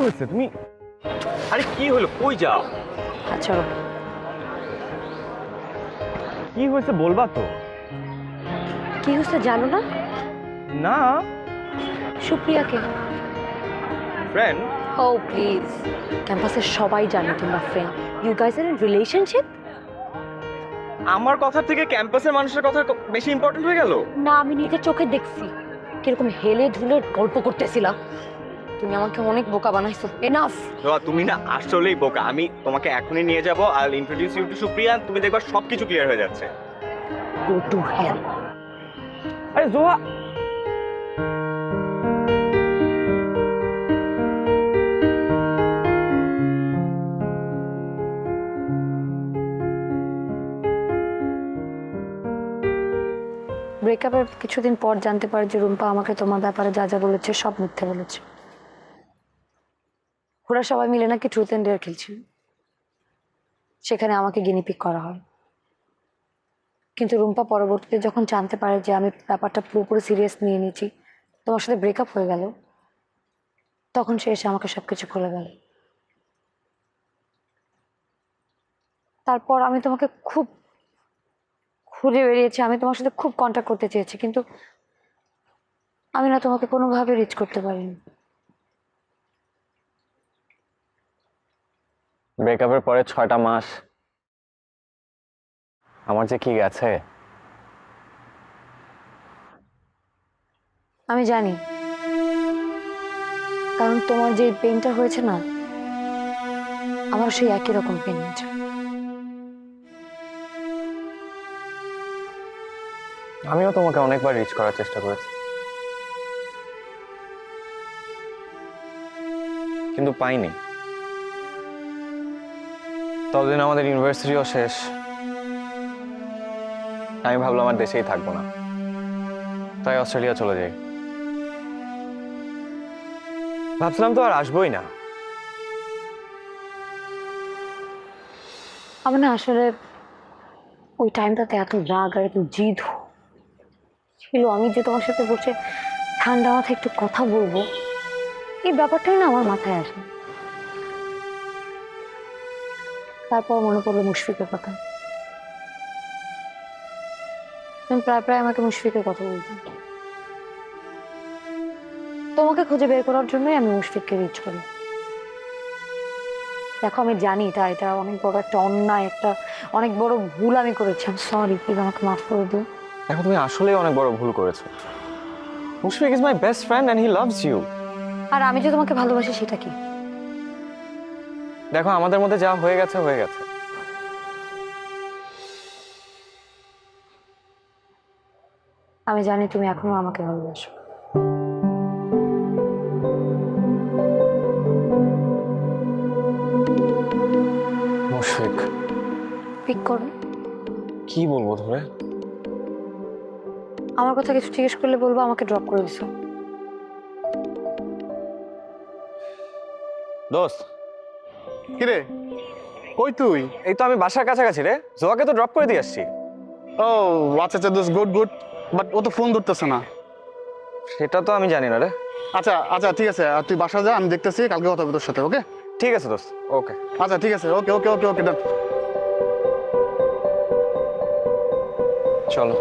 হয়েছে তুমি? আরে কি হলো, কই যাও? আচ্ছা কি হয়েছে বলবা তো? কি হচ্ছে জানো না? না। সুপ্রিয়াকে। ফ্রেন্ড? ও প্লিজ, ক্যাম্পাসের সবাই জানে তোমরা friend. You guys are in relationship. আমার কথা থেকে ক্যাম্পাসের মানুষের কথা বেশি ইম্পর্টেন্ট হয়ে গেল? না, আমি নিজের চোখে দেখছি কিরকম হেলে ধুলে গল্প করতেছিলা। তুমি আমাকে অনেক বোকা বানাইছো। এনাফ। জোয়া, তুমি না আসলেই বোকা। আমি তোমাকে এখনই নিয়ে যাবো, I will introduce you to Supriya. তুমি দেখবা সবকিছু ক্লিয়ার হয়ে যাচ্ছে। Go to hell. আরে জোয়া, ব্রেকআপের কিছুদিন পর জানতে পারে যে রুম্পা আমাকে তোমার ব্যাপারে যা যা বলেছে সব মিথ্যে বলেছে। ওরা সবাই মিলে নাকি ট্রুথ এন্ড ডেয়ার খেলছিল, সেখানে আমাকে গিনিপিক করা হয়। কিন্তু রুম্পা পরবর্তীতে যখন জানতে পারে যে আমি ব্যাপারটা পুরোপুরি সিরিয়াস নিয়ে নিয়েছি, তোমার সাথে ব্রেকআপ হয়ে গেল, তখন সে এসে আমাকে সবকিছু খুলে গেল। তারপর আমি তোমাকে খুব খুঁজে বেরিয়েছি, আমি তোমার সাথে খুব কন্ট্যাক্ট করতে চেয়েছি, কিন্তু আমি না তোমাকে কোনোভাবে রিচ করতে পারিনি। ব্রেকআপের পরে 6টা মাস আমার যে কি গেছে। আমি জানি, কারণ তোমার যে পেইনটা হয়েছে না, আমার সেই একই রকম পেইন হয়েছে। আমিও তোমাকে অনেকবার রিচ করার চেষ্টা করেছি, কিন্তু পাইনি। ততদিন আমাদের ইউনিভার্সিটিও শেষ। আমি ভাবলাম আমার দেশেই থাকবো না, তাই অস্ট্রেলিয়া চলে যাই। ভাবছিলাম তো আর আসবোই না। আমার না আসলে ওই টাইমটাতে এত রাগ আর এত জিদ ছিল, আমি যে তোমার সাথে বসে ঠান্ডা মাথায় একটু কথা বলবো, এই ব্যাপারটাই না আমার মাথায় আসে। তারপর মনে পড়লো মুশফিকের কথা। তুমি প্রায় প্রায় আমাকে মুশফিকের কথা বলতো। তোমাকে খুঁজে বের করার জন্যই আমি মুশফিককে রিচ করি। দেখো, আমি জানি এটা এটা অনেক বড় একটা অন্যায়, একটা অনেক বড় ভুল আমি করেছি। আমি সরি, প্লিজ আমাকে মাফ করে দিও। দেখো, তুমি আসলেই অনেক বড় ভুল করেছো। Mushfiq is my best friend and he loves you. আর আমি যে তোমাকে ভালোবাসি সেটা কি? দেখো, আমাদের মধ্যে যা হয়ে গেছে হয়ে গেছে। আমি জানি তুমি এখনো আমাকে ভালোবাসো। মুশফিক, পিক করো। কি বলবো ধরে? আমার কথা কিছু জিজ্ঞেস করলে বলবো আমাকে ড্রপ করে দিছো। দোস্ত, কিরে, কই তুই? এই তো আমি বাসার কাছাকাছি রে। জোয়াকে তো ড্রপ করে দিয়ে আসছি। ও আচ্ছা আচ্ছা দোস্ত, গুড গুড। বাট ও তো ফোন ধরতেছে না। সেটা তো আমি জানি না রে। আচ্ছা আচ্ছা ঠিক আছে, আর তুই বাসা যা, আমি দেখতেছি, কালকে কথা হবে তোর সাথে। ওকে ঠিক আছে দোস্ত, ওকে। আচ্ছা ঠিক আছে, ওকে ওকে ওকে ওকে ডান। চলো।